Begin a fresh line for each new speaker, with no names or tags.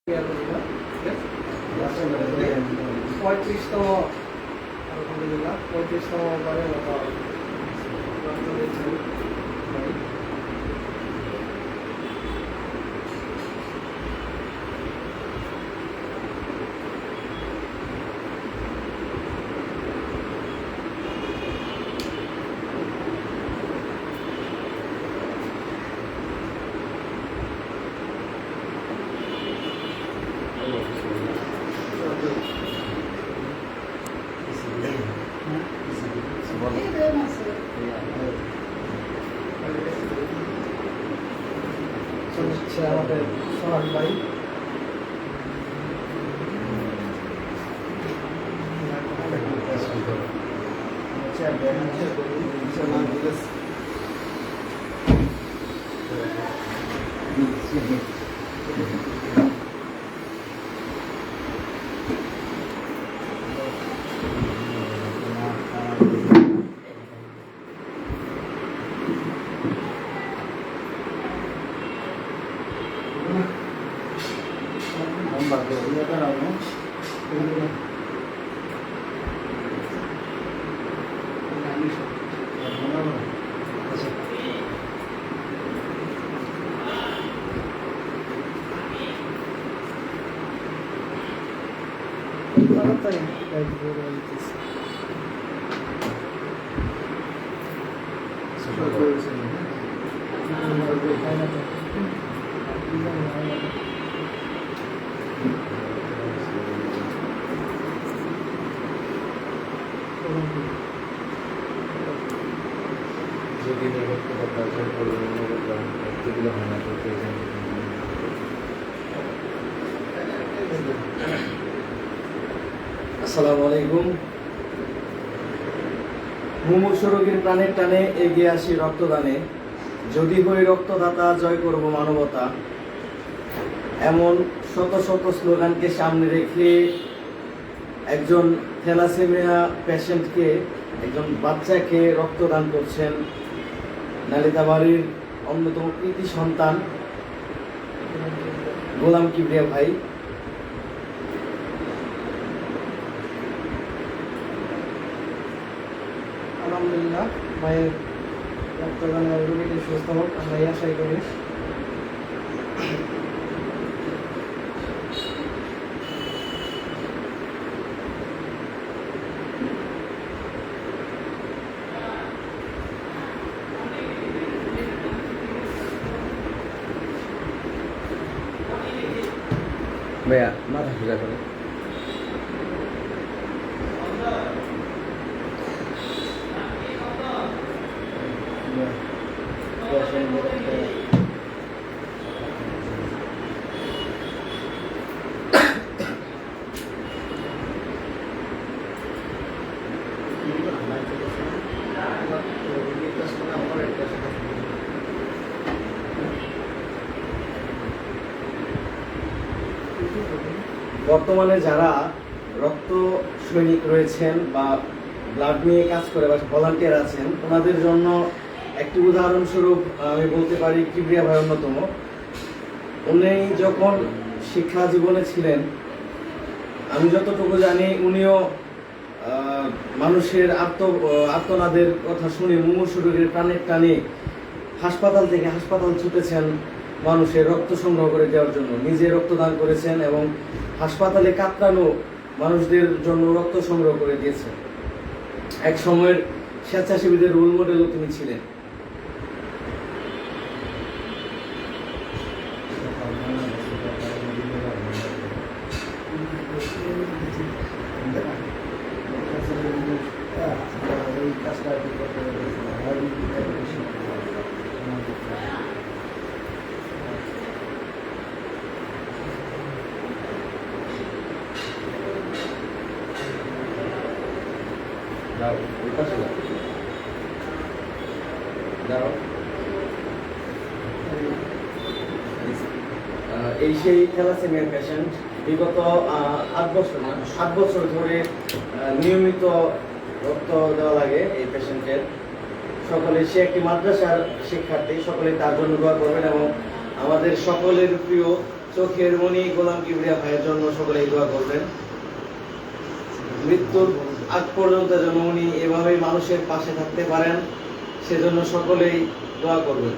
35তম আলহামদুলিল্লাহ 35তম বারের মতো রক্ত দিয়েছেন ভাই। হচ্ছে আমাদের সোহান ভাই। তাড়াতাড়ি লাইট বড় হইতেছে।
আসসালামু আলাইকুম। মুমূর্ষু রোগীর প্রাণের টানে এগিয়ে আসি রক্তদানে, যদি হই রক্তদাতা জয় করব মানবতা, এমন শত শত স্লোগানকে সামনে রেখে একজন থ্যালাসেমিয়া পেশেন্টকে, একজন বাচ্চাকে রক্তদান করছেন নালিতাবাড়ির অন্যতম কৃতি সন্তান গোলাম কিবরিয়া ভাই।
আলহামদুলিল্লাহ ভাইয়ের রক্তদানের রোগীটি সুস্থ হোক, আমরা এই আশাই করি।
ভাইয়া মাথা সোজা করে। বর্তমানে যারা রক্ত সৈনিক রয়েছেন বা ব্লাড নিয়ে কাজ করে বা ভলান্টিয়ার আছেন, ওনাদের জন্য একটি উদাহরণস্বরূপ আমি বলতে পারি কিবরিয়া ভাই অন্যতম। উনি যখন শিক্ষা জীবনে ছিলেন, আমি যতটুকু জানি উনিও মানুষের আর্তনাদের কথা শুনে মুমূর্ষু রোগীর প্রাণের টানে হাসপাতাল থেকে হাসপাতাল ছুটেছেন মানুষের রক্ত সংগ্রহ করে দেওয়ার জন্য। নিজে রক্তদান করেছেন এবং হাসপাতালে কাতরানো মানুষদের জন্য রক্ত সংগ্রহ করে দিয়েছেন। এক সময়ের স্বেচ্ছাসেবীদের রোল মডেলও তিনি ছিলেন। এই সেই থ্যালাসেমিয়ার পেশেন্ট বিগত 8 বছর ধরে নিয়মিত রক্ত দেওয়া লাগে এই পেশেন্টের। সকলে, সে একটি মাদ্রাসার শিক্ষার্থী, সকলে তার জন্য দোয়া করবেন এবং আমাদের সকলের প্রিয় চোখের মনি গোলাম কিবরিয়া ভাইয়ের জন্য সকলেই দোয়া করবেন। মৃত্যুর আগ পর্যন্ত যেন উনি এভাবেই মানুষের পাশে থাকতে পারেন, সেজন্য সকলেই দোয়া করবেন।